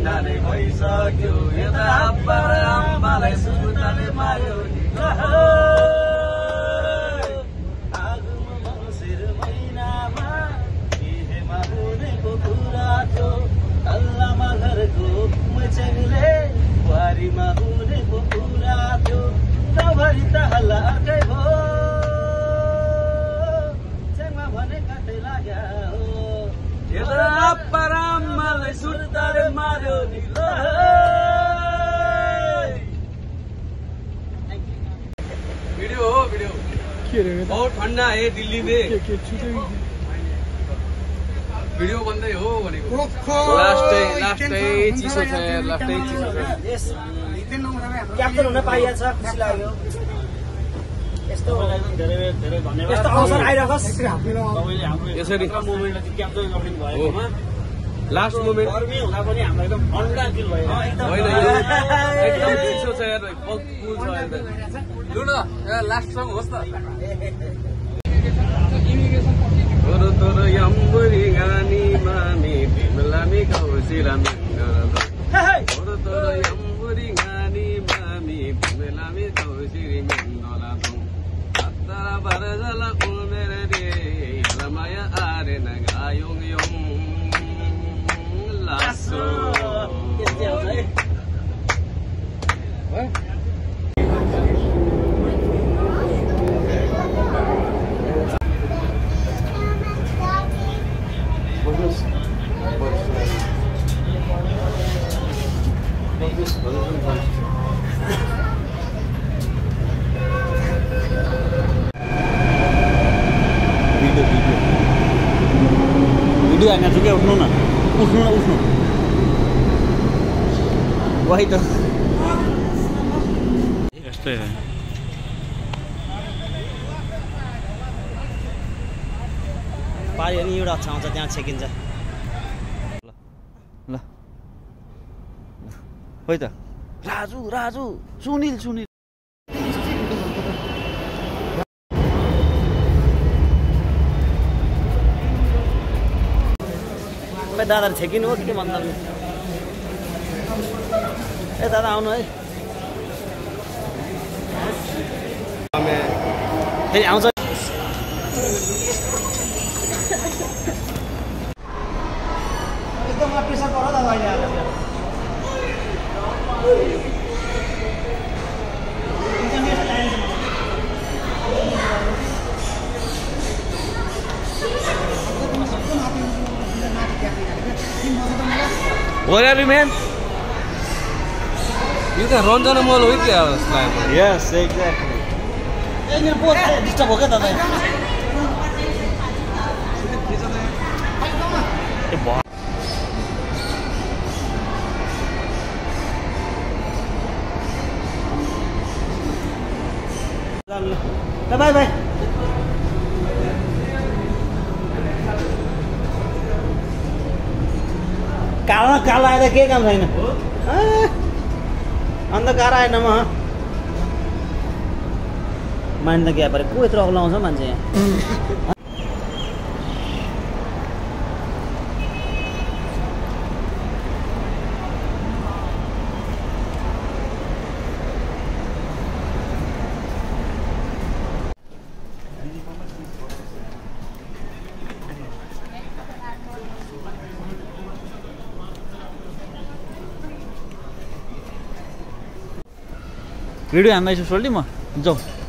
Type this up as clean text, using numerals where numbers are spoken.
महिना नै भइसक्यो यता अब्बा र आम्मालाई सुर्ताले मार्यो नि आगो मङ्सिर महिनामा बिहेमा हुनेको कुरा थियो अल्लामा घरको मैचेनीले बुहारीमा हुनेको कुरा थियो नभरि त हल्ला अर्कै भयो चेङमा भने काटै लाग्या हो यता अब्बा र आम्मालाई सुर्ताले मार्यो नि वीडियो हो वीडियो बहुत ठंडा है दिल्ली में वीडियो बन्दै हो भनेको लास्टै चिसो छ लास्टै चिसो छ क्याप्टन हुन पाइएको छ खुसी लाग्यो यस्तो अवसर आइरहोस् तपाईले हाम्रो यसरी मोमेन्टलाई चाहिँ क्याप्चर गर्ने भएकोमा लास्ट मोमेन्ट गर्मी हुँदा पनि हाम्रो एकदम ठन्डा फिल भयो होइन एकदम चिसो छ यार कुल छ लु न लास्ट सङ होस् त तोरो तोरो यम्बुरी गानी मामी तिमीलाई कौशिलामी तोरो तोरो यम्बुरी गानी मामी तिमीलाई कौशिरी मिन्दोला तरा बरजला उमेर रे लमाया आरे नगायोङ योङ लासो वीडियो आना चुके उठ्नु न उठ्नु वही त यस्तै हो पायो नि एउटा अच्छा आउँछ त्यहाँ छेकिन्छ ल खोइ त राजु सुनिल दादाले छेकिनु हो के भन्दा ए दादा आउनु है फेरि आउँछ एकदम प्रेसर पर्यो दादा अहिले Where are you, man? You can run down the mall with your slide. Yes, exactly. Hey, your boat disturb ho gaya dada. Bye. काला आएर के काम छैन अन्धकार आएन म मान्दा क्या परे को यत्रो अग्लो आउँछ मान्छे यहाँ वीडियो हान्दैछु सोल्टी म जाऊ